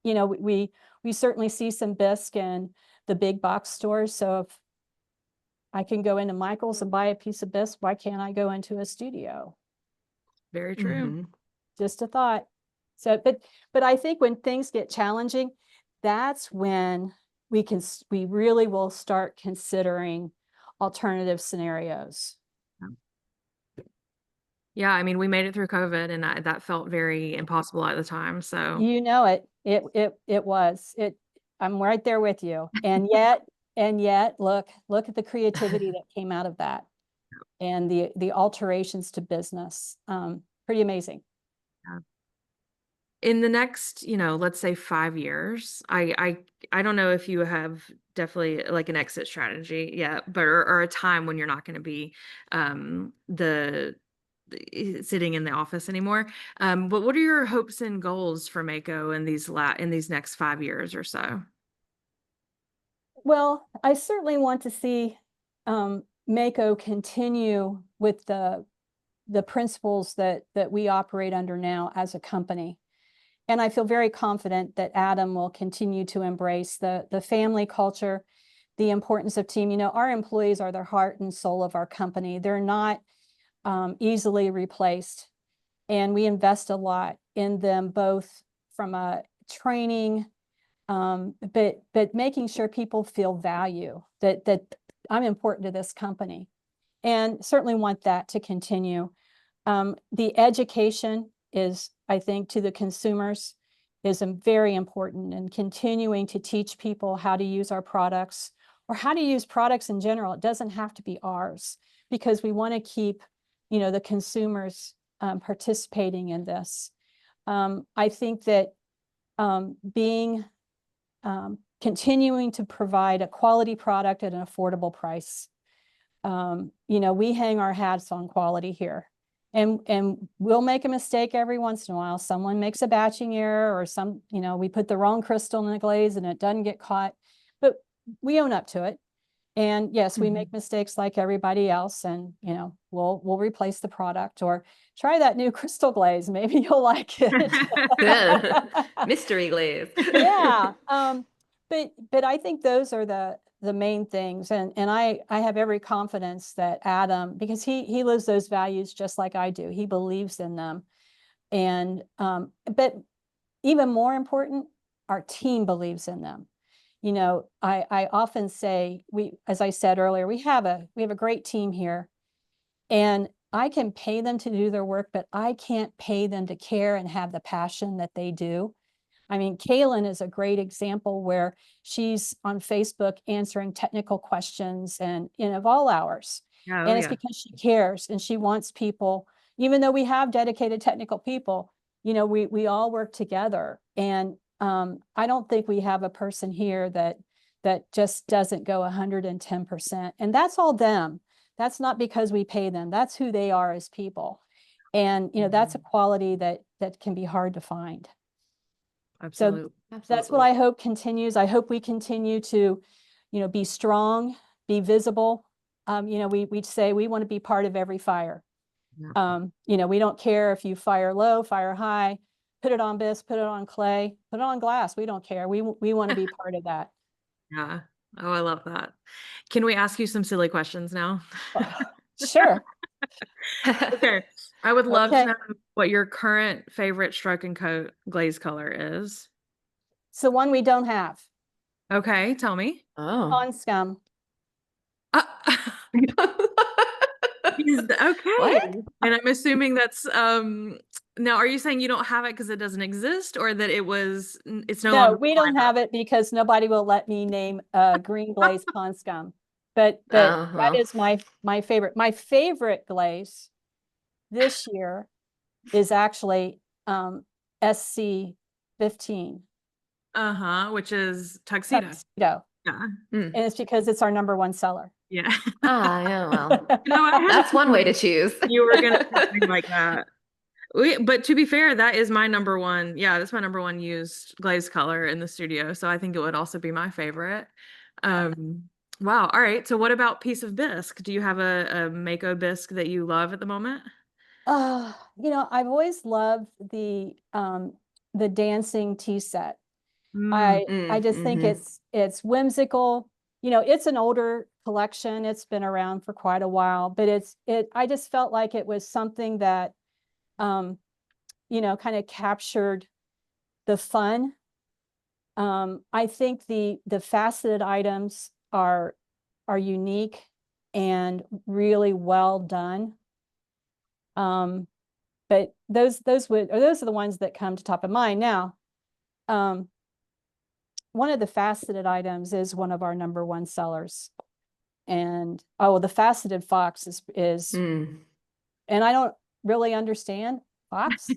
We certainly see some bisque in the big box stores. So if I can go into Michael's and buy a piece of bisque, why can't I go into a studio? Very true. Just a thought. So, but I think when things get challenging, that's when we really will start considering alternative scenarios. Yeah, I mean, we made it through COVID, and that felt very impossible at the time. So It was. I'm right there with you. And yet, look at the creativity that came out of that, and the alterations to business. Pretty amazing. yeah. In the next, let's say 5 years, I don't know if you have definitely like an exit strategy yet, but or a time when you're not going to be sitting in the office anymore. But what are your hopes and goals for Mayco in these next 5 years or so? Well, I certainly want to see Mayco continue with the principles that we operate under now as a company. And I feel very confident that Adam will continue to embrace the family culture, the importance of team. Our employees are the heart and soul of our company. They're not easily replaced. And we invest a lot in them, both from a training, but making sure people feel value, that I'm important to this company, and certainly want that to continue. The education is, I think, to the consumers is very important, and continuing to teach people how to use our products, or how to use products in general. It doesn't have to be ours, because we want to keep, the consumers participating in this. I think that continuing to provide a quality product at an affordable price. We hang our hats on quality here. And we'll make a mistake every once in a while. Someone makes a batching error, or we put the wrong crystal in the glaze and it doesn't get caught, but we own up to it. And yes, we make mistakes like everybody else, and we'll replace the product, or try that new crystal glaze. Maybe you'll like it. Mystery glaze. Yeah. But I think those are the main things. And I have every confidence that Adam, because he lives those values just like I do. He believes in them. And but even more important, our team believes in them. I often say, as I said earlier, we have a great team here, and I can pay them to do their work, but I can't pay them to care and have the passion that they do. I mean, Kaylin is a great example, where she's on Facebook answering technical questions, and of all hours. Oh, And it's yeah. because she cares, and she wants people, even though we have dedicated technical people, we all work together. And I don't think we have a person here that just doesn't go 110%. And that's all them. That's not because we pay them. That's who they are as people. And that's a quality that can be hard to find. Absolutely. So that's what I hope continues. I hope we continue to, be strong, be visible. We say we want to be part of every fire. Yeah. We don't care if you fire low, fire high, put it on bisque, put it on clay, put it on glass. We don't care. We want to be part of that. Yeah. Oh, I love that. Can we ask you some silly questions now? Sure. Okay. I would love Okay. to know what your current favorite stroke and coat glaze color is. So one we don't have. Okay, tell me. Oh. Pond scum. Okay. What? And I'm assuming that's Now, are you saying you don't have it because it doesn't exist, or that it's no No, longer we in don't the lineup? have it because nobody will let me name green glaze pond scum. But Oh, that well. is my favorite. My favorite glaze this year is actually SC 15 Uh-huh, which is tuxedo. tuxedo, Yeah. Hmm. and it's because it's our #1 seller. Yeah. Ah, yeah, well, You know, I had a that's one way to feeling choose. you were gonna say something like that. But to be fair, that is my number one. Yeah, that's my number one used glaze color in the studio. So I think it would also be my favorite. Wow. All right. So what about piece of bisque? Do you have a Mako bisque that you love at the moment? I've always loved the dancing tea set. Mm, I just think Mm-hmm. it's whimsical. It's an older collection. It's been around for quite a while, but I just felt like it was something that um, kind of captured the fun. I think the faceted items are unique and really well done. But those are the ones that come to top of mind. Now, one of the faceted items is one of our #1 sellers. And the faceted fox is Mm. and I don't really understand fox,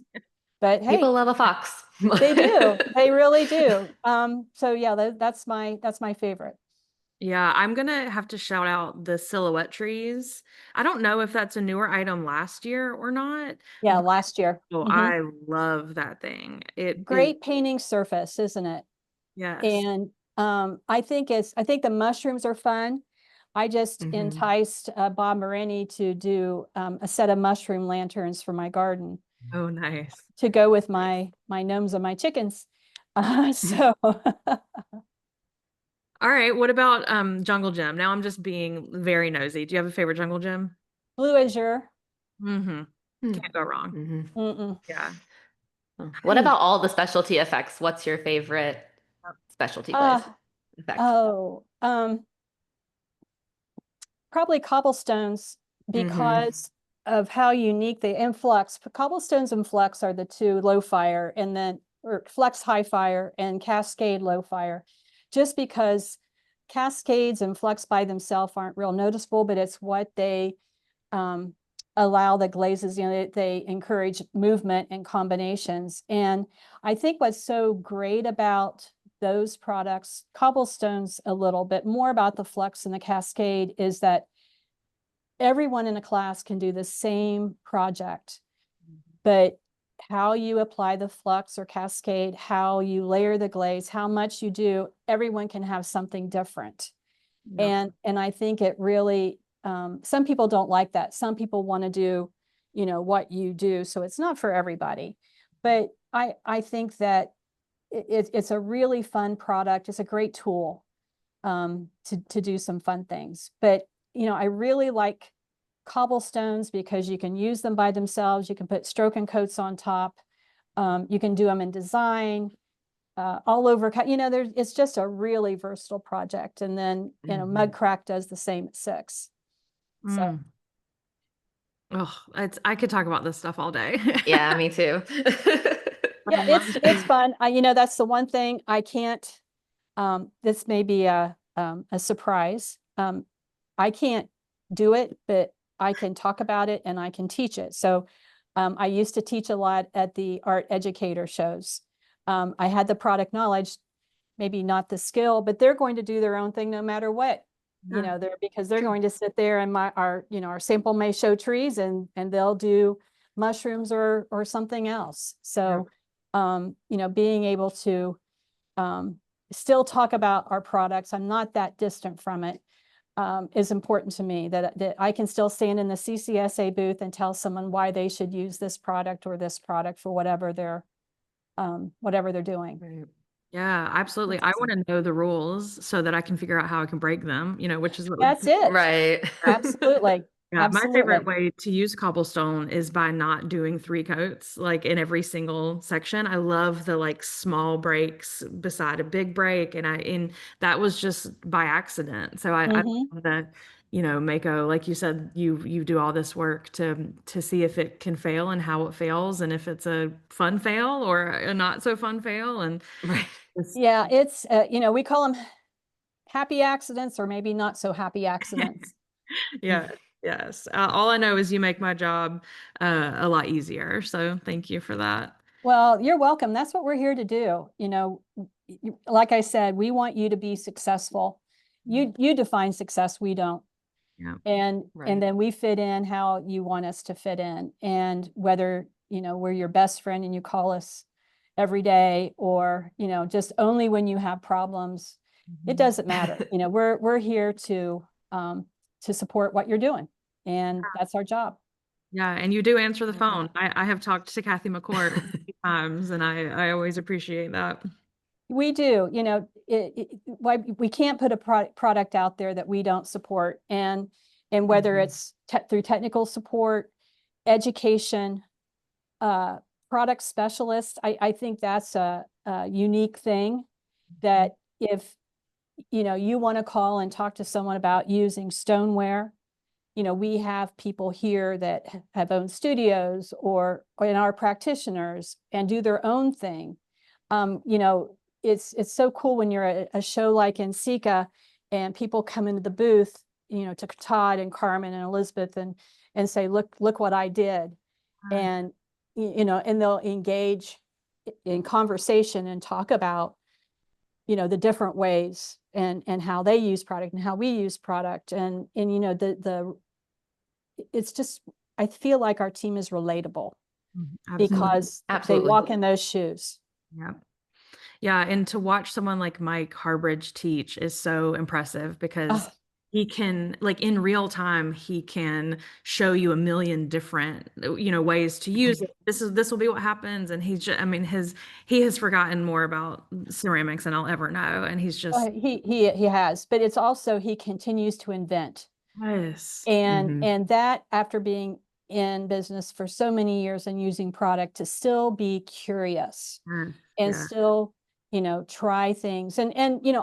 but hey, People love a fox. they do. They really do. So yeah, that's my favorite. yeah, I'm gonna have to shout out the silhouette trees. I don't know if that's a newer item last year or not, Yeah, but last year. I love that thing. It is, Great painting surface, isn't it? yes. And I think the mushrooms are fun. I just Hmm. enticed Bob Morini to do a set of mushroom lanterns for my garden Oh, nice. to go with my gnomes and my chickens. So All right, what about Jungle Gym? Now I'm just being very nosy. Do you have a favorite Jungle Gym? blue azure. Mm-hmm. Can't go wrong. Hmm. Mm-mm. Yeah. What about all the specialty effects? What's your favorite specialty glaze Uh, effect? oh, probably cobblestones Hmm. because of how unique they and flux. Cobblestones and flux are the two low fire, and then or flex high fire and cascade low fire. Just because cascades and flux by themselves aren't real noticeable, but it's what they um, allow the glazes, they encourage movement and combinations. And I think what's so great about those products, cobblestones a little bit more about the flux and the cascade, is that everyone in a class can do the same project, but how you apply the flux or cascade, how you layer the glaze, how much you do, everyone can have something different. Yep. And I think it really, some people don't like that. Some people want to do, what you do. So it's not for everybody. But I think that it's a really fun product. It's a great tool to do some fun things. But, I really like cobblestones because you can use them by themselves. You can put stroke and coats on top. You can do them in design. All over, it's just a really versatile project. And then, Hmm. Mudcrack does the same at 6. So Mm. Oh, I could talk about this stuff all day. Yeah, me too. yeah, it's fun. That's the one thing I can't, this may be a surprise. I can't do it, but I can talk about it and I can teach it. So I used to teach a lot at the art educator shows. I had the product knowledge, maybe not the skill, but they're going to do their own thing no matter what. Yeah, Because they're true. going to sit there and our sample may show trees and they'll do mushrooms or something else. Yeah. So being able to still talk about our products, I'm not that distant from it, is important to me, that I can still stand in the CCSA booth and tell someone why they should use this product or this product for whatever they're doing. Right. Yeah, absolutely. That's I awesome. want to know the rules so that I can figure out how I can break them, which is what That's it. Right. Absolutely. Yeah, my favorite Absolutely. way to use cobblestone is by not doing 3 coats like in every single section. I love the like small breaks beside a big break, and that was just by accident. So I Hmm. love that, Mako, like you said, you do all this work to see if it can fail and how it fails, and if it's a fun fail or a not so fun fail, and Right. just Yeah, it's, we call them happy accidents or maybe not so happy accidents. yeah. Yes. All I know is you make my job a lot easier. So thank you for that. Well, you're welcome. That's what we're here to do. Like I said, we want you to be successful. You define success, we don't. Yeah. And Right. then we fit in how you want us to fit in. And whether, we're your best friend and you call us every day, or, just only when you have problems, it Mhm. doesn't matter. We're here to support what you're doing. And that's our job. Yeah, and you do answer the Love phone. that. I have talked to Kathy McCourt a few times, and I always appreciate that. We do, why we can't put a product out there that we don't support. And whether Mhm. it's through technical support, education, uh, product specialist, I think that's a unique thing that if, you want to call and talk to someone about using stoneware, we have people here that have owned studios or in our practitioners and do their own thing. It's so cool when you're at a show like in Sika and people come into the booth, to Todd and Carmen and Elizabeth and say, look what I did. And, and they'll engage in conversation and talk about, the different ways and how they use product and how we use product. And, it's just, I feel like our team is relatable Absolutely. because they Absolutely. walk in those shoes. Yeah. Yeah, and to watch someone like Mike Harbridge teach is so impressive because Oh, he can, like in real time, he can show you a million different, ways to use it. This will be what happens, and he's just, I mean, he has forgotten more about ceramics than I'll ever know, and he's just he has, but it's also he continues to invent. yes, And that after being in business for so many years and using product to still be curious yes, and yeah, still, try things. And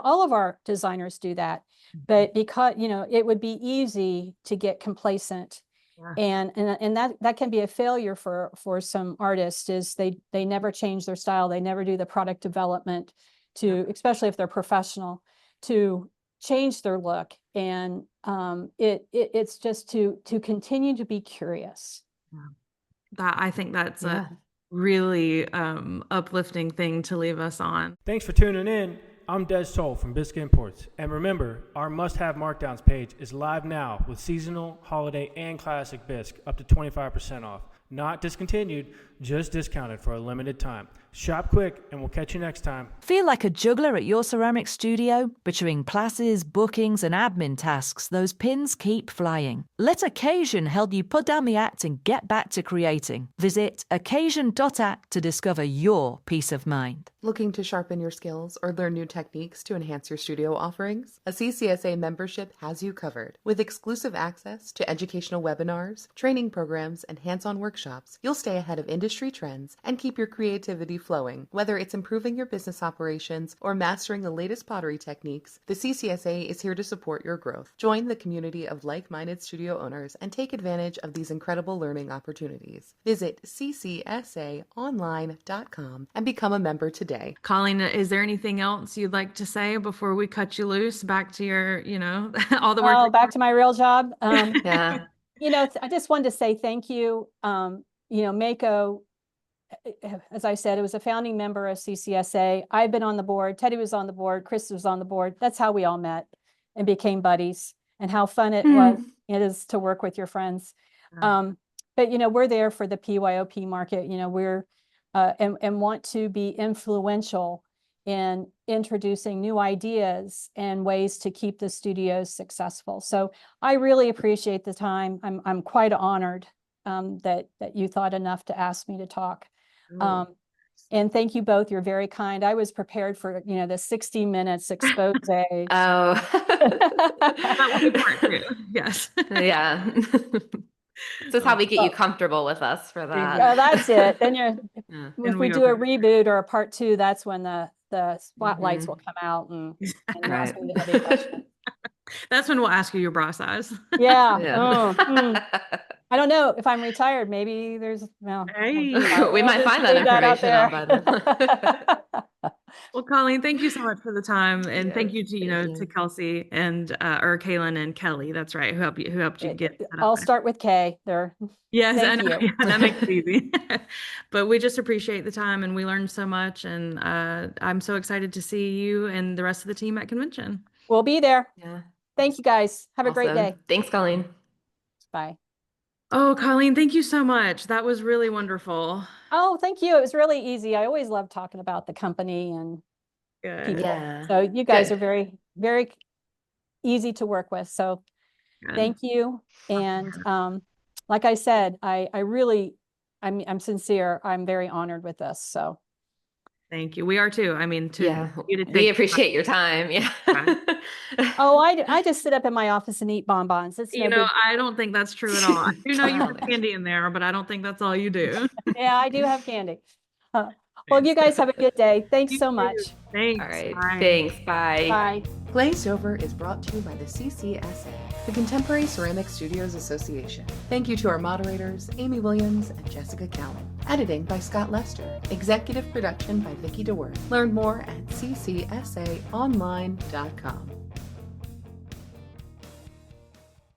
all of our designers do that. But because, it would be easy to get complacent. yeah, And that can be a failure for some artists is they never change their style. They never do the product development yeah. to, especially if they're professional, to change their look. And it's just to continue to be curious. Yeah. That I think that's a Yeah. really uplifting thing to leave us on. Thanks for tuning in. I'm Des Toll from Biscuit Imports. And remember, our must-have markdowns page is live now with seasonal, holiday, and classic bisque up to 25% off. Not discontinued, just discounted for a limited time. Shop quick, and we'll catch you next time. Feel like a juggler at your ceramic studio? Between classes, bookings, and admin tasks, those pins keep flying. Let Occasion help you put down the act and get back to creating. Visit occasion.act to discover your peace of mind. Looking to sharpen your skills or learn new techniques to enhance your studio offerings? A CCSA membership has you covered. With exclusive access to educational webinars, training programs, and hands-on workshops, you'll stay ahead of industry trends and keep your creativity flowing. Whether it's improving your business operations or mastering the latest pottery techniques, the CCSA is here to support your growth. Join the community of like-minded studio owners and take advantage of these incredible learning opportunities. Visit ccsaonline.com and become a member today. Colleen, is there anything else you'd like to say before we cut you loose back to your, all the work? Oh, back to my real job. Yeah. I just wanted to say thank you. Mayco, as I said, it was a founding member of CCSA. I've been on the board. Teddy was on the board. Chris was on the board. That's how we all met and became buddies, and how fun it is to work with your friends. Yeah. But we're there for the PYOP market. We're and want to be influential in introducing new ideas and ways to keep the studios successful. So I really appreciate the time. I'm quite honored that you thought enough to ask me to talk. Cool. And thank you both. You're very kind. I was prepared for, the 60 minutes expose. Oh, That will be part 2. Yes. yeah. This is how we get you comfortable with us for that. Oh, that's it. Then Yeah. if And we we do a are- reboot or a part 2, that's when the spotlights will come out and Right. ask me the heavy questions. That's when we'll ask you your bra size. Yeah. Yeah. I don't know if I'm retired. Maybe there's Hey. We might find that leave out information out by then. Well, Colleen, thank you so much for the time, and thank you to thank you. to Kelsey and or Kaylin and Kelly. That's right, who helped you get that I'll up there. start with Kay. Yes, Thank I know. you. Yeah, that makes it easy. But we just appreciate the time, and we learned so much. And I'm so excited to see you and the rest of the team at convention. We'll be there. Yeah. Thank you guys. Have a great Awesome. day. Thanks, Colleen. Bye. Oh, Colleen, thank you so much. That was really wonderful. Oh, thank you. It was really easy. I always love talking about the company and Good. people. Yeah. So you guys Good. are very, very easy to work with. So Good. thank you. And like I said, I'm sincere. I'm very honored with this. So Thank you. We are too. I mean, Yeah. you to We take appreciate your time. Yeah. oh, I just sit up in my office and eat bonbons. It's no big. I don't think that's true at all. I do know you Oh, have candy in there, but I don't think that's all you do. Yeah, I do have candy. Well, you guys have a good day. Thanks You so too. much. Thanks. All right. Bye. Thanks. Bye. Bye. Glazed Over is brought to you by the CCSA, the Contemporary Ceramic Studios Association. Thank you to our moderators, Amy Williams and Jessica Cowan. Editing by Scott Lester. Executive production by Vicki DeWorth. Learn more at ccsaonline.com.